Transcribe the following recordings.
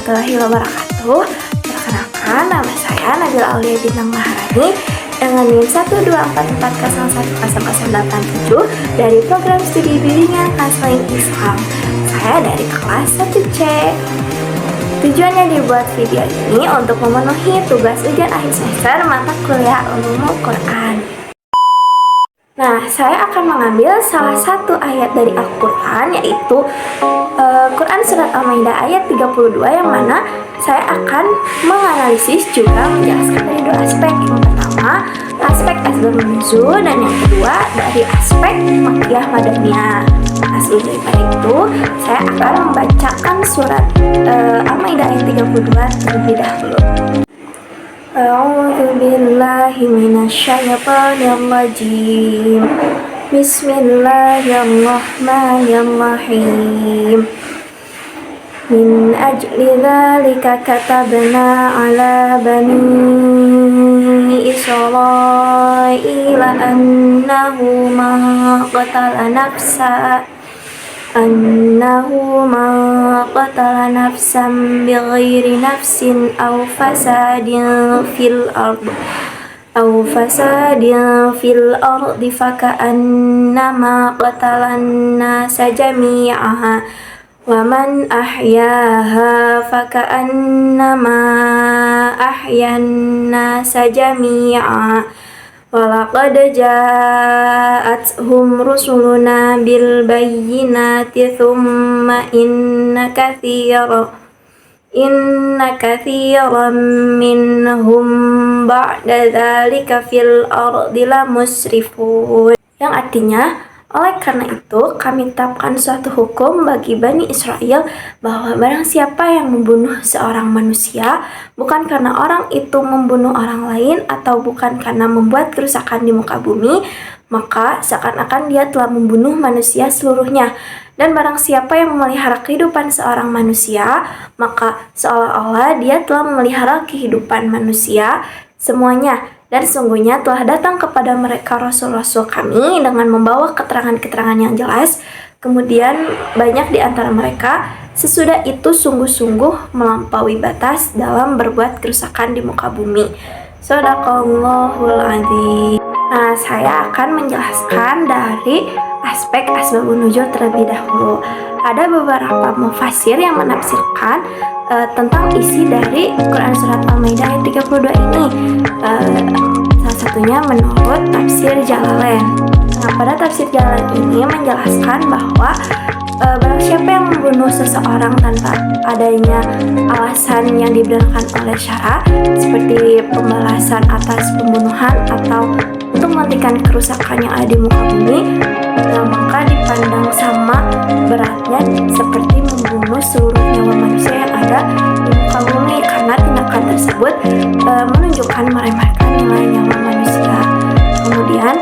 warahmatullahi wabarakatuh. Perkenalkan, nama saya Nabila Aulia Bintang Maharani dengan NIM 124011008 dari program studi bimbingan Konseling Islam. Saya dari kelas 1C. Tujuannya dibuat video ini untuk memenuhi tugas ujian akhir semester mata kuliah Ulumul Quran. Nah, saya akan mengambil salah satu ayat dari Al-Quran, yaitu Quran Surat Al-Maidah ayat 32, yang mana saya akan menganalisis juga menjelaskan dari dua aspek. Yang pertama, aspek asbabun nuzul, dan yang kedua dari aspek makkiyah madaniyah. Nah, sebelum daripada itu, saya akan membacakan surat Al-Maidah ayat 32 terlebih dahulu. A'udzu billahi minasyaitonir rajim. Bismillahirrahmanirrahim. Min ajli dzalika katabna ala bani Israila annahu man qatala nafsan bighairi nafsin aw fasadin fil ardi faka'annama qatalan nasa jami'aha wa man ahyaha faka'annama ahyan nasa jami'a walaqad ja'athum rusuluna bil bayyinati thumma inna kathiran minhum ba'da dzalika fil ardi lamusrifun, yang artinya, oleh karena itu kami tetapkan suatu hukum bagi Bani Israel bahwa barang siapa yang membunuh seorang manusia bukan karena orang itu membunuh orang lain atau bukan karena membuat kerusakan di muka bumi, maka seakan-akan dia telah membunuh manusia seluruhnya. Dan barang siapa yang memelihara kehidupan seorang manusia, maka seolah-olah dia telah memelihara kehidupan manusia semuanya. Dan sungguhnya telah datang kepada mereka Rasul-Rasul kami dengan membawa keterangan-keterangan yang jelas. Kemudian banyak di antara mereka sesudah itu sungguh-sungguh melampaui batas dalam berbuat kerusakan di muka bumi. Shadaqallahul adzim. Nah, saya akan menjelaskan dari aspek asbabun nuzul terlebih dahulu. Ada beberapa mufassir yang menafsirkan tentang isi dari Quran Surat Al-Maidah ayat 32 ini. Salah satunya menurut tafsir Jalalain. Nah, pada tafsir Jalalain ini menjelaskan bahwa barang siapa yang membunuh seseorang tanpa adanya alasan yang dibenarkan oleh syara, seperti pembalasan atas pembunuhan atau untuk menghentikan kerusakan yang ada di muka bumi, maka dipandang sama beratnya seperti membunuh seluruh nyawa manusia yang ada di muka bumi, karena tindakan tersebut menunjukkan meremehkan nilai nyawa manusia. Kemudian,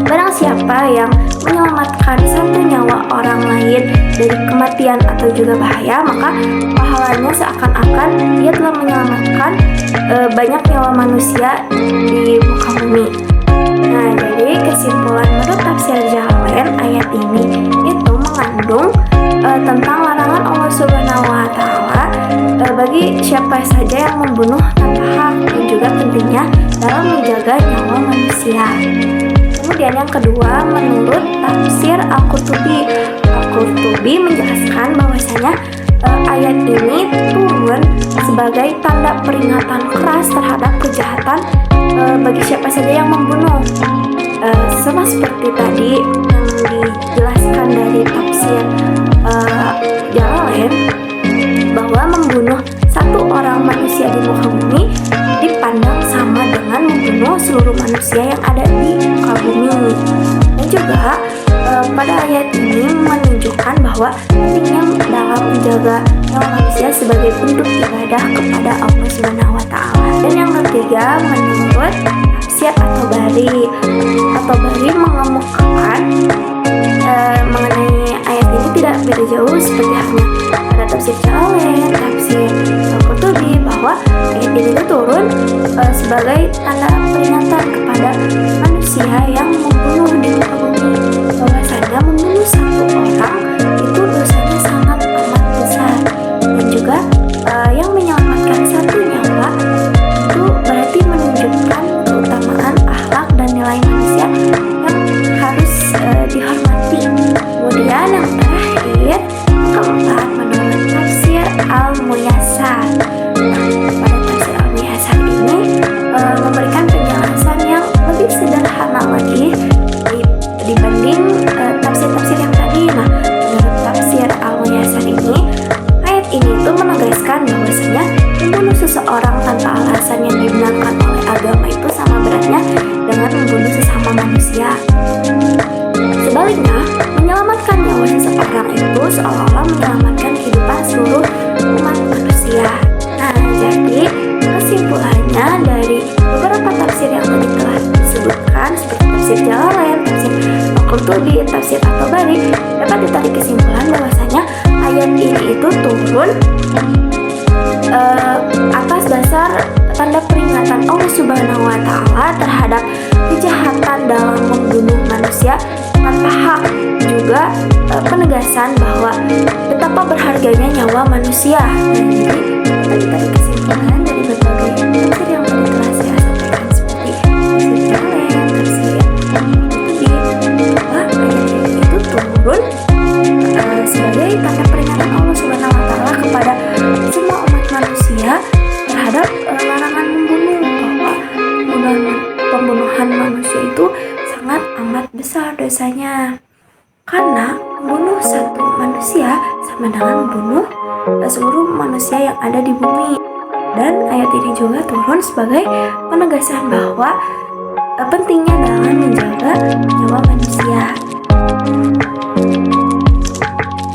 barang siapa yang menyelamatkan satu nyawa orang lain dari kematian atau juga bahaya, maka pahalanya seakan-akan dia telah menyelamatkan banyak nyawa manusia di muka bumi. Nah, jadi kesimpulan menurut tafsir Jalalain, ayat ini itu mengandung tentang larangan Allah Subhanahu wa Ta'ala bagi siapa saja yang membunuh tanpa hak, dan juga pentingnya dalam menjaga nyawa manusia. Kemudian yang kedua, menurut tafsir Al-Qurtubi menjelaskan bahwasanya ayat ini turun sebagai tanda peringatan keras terhadap kejahatan bagi siapa saja yang membunuh. Sama seperti tadi yang dijelaskan dari tafsir Jalalain, bahwa membunuh satu orang manusia di muka bumi dipandang sama dengan membunuh seluruh manusia yang ada di muka bumi. Dan juga pada ayat ini menunjukkan bahwa pentingnya dalam menjaga nyawa manusia sebagai bentuk ibadah kepada Allah Subhanahu wa Ta'ala. Dan yang ketiga, menurut tafsir At-Tabari mengemukakan mengenai ayat ini tidak beda jauh seperti halnya pada tafsir Jalalain, tafsir Al-Qurtubi, bahwa ayat ini turun sebagai tanda peringatan kepada manusia yang membunuh di muka bumi, bahwasanya membunuh satu orang itu dosanya sangat amat besar. Dan juga yang dibenarkan oleh agama itu sama beratnya dengan membunuh sesama manusia. Sebaliknya, menyelamatkan nyawa seseorang itu seolah-olah menyelamatkan kehidupan seluruh umat manusia. Nah, jadi kesimpulannya dari beberapa tafsir yang tadi telah disebutkan seperti tafsir Jalalain, tafsir Al-Qurtubi, tafsir At-Tabari, dapat ditarik kesimpulan bahwasanya ayat ini itu turun atas dasar tanda peringatan Allah Subhanahu wa Ta'ala terhadap kejahatan dalam membunuh manusia tanpa hak, juga penegasan bahwa betapa berharganya nyawa manusia. Jadi dapat ditarik kesimpulan dari berbagai tafsir yang tadi telah saya sampaikan seperti tafsir Jalalain, tafsir Al-Qurtubi, bahwa ayat ini itu turun sebagai tanda peringatan Allah Subhanahu wa Ta'ala kepada semua umat manusia terhadap larangan membunuh, bahwa pembunuhan manusia itu sangat amat besar dosanya, karena membunuh satu manusia sama dengan membunuh seluruh manusia yang ada di bumi. Dan ayat ini juga turun sebagai penegasan bahwa pentingnya dalam menjaga nyawa manusia.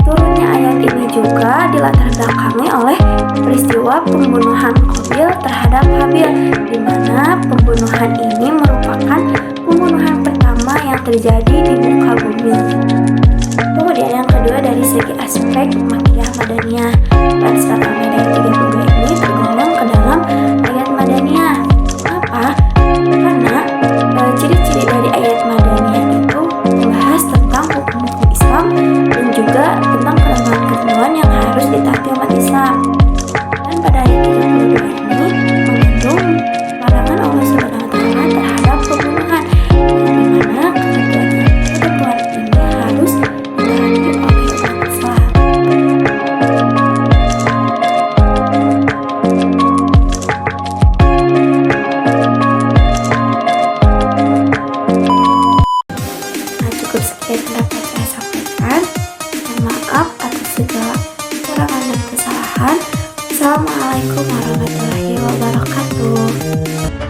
Turunnya ayat ini juga dilatar belakangi oleh peristiwa pembunuhan Qabil terhadap Habil, di mana pembunuhan ini merupakan pembunuhan pertama yang terjadi di muka bumi. Kemudian yang kedua, dari segi aspek Makkiyah Madaniyah, dan surat Al-Maidah 32 ini tergolong ke dalam ayat Madaniyah. Kenapa? Karena ciri-ciri dari ayat Madaniyah itu membahas tentang hukum-hukum Islam dan juga tentang ketentuan-ketentuan yang harus ditaati umat Islam. Dan pada ayat 32 ini mengandung larangan Allah Subhanahu wa Ta'ala terhadap pembunuhan, di mana ketentuan ini harus ditaati oleh umat Islam. Nah, cukup sekian yang dapat saya sampaikan. Mohon maaf atas segala kekurangan dan kesalahan. Assalamualaikum warahmatullahi wabarakatuh.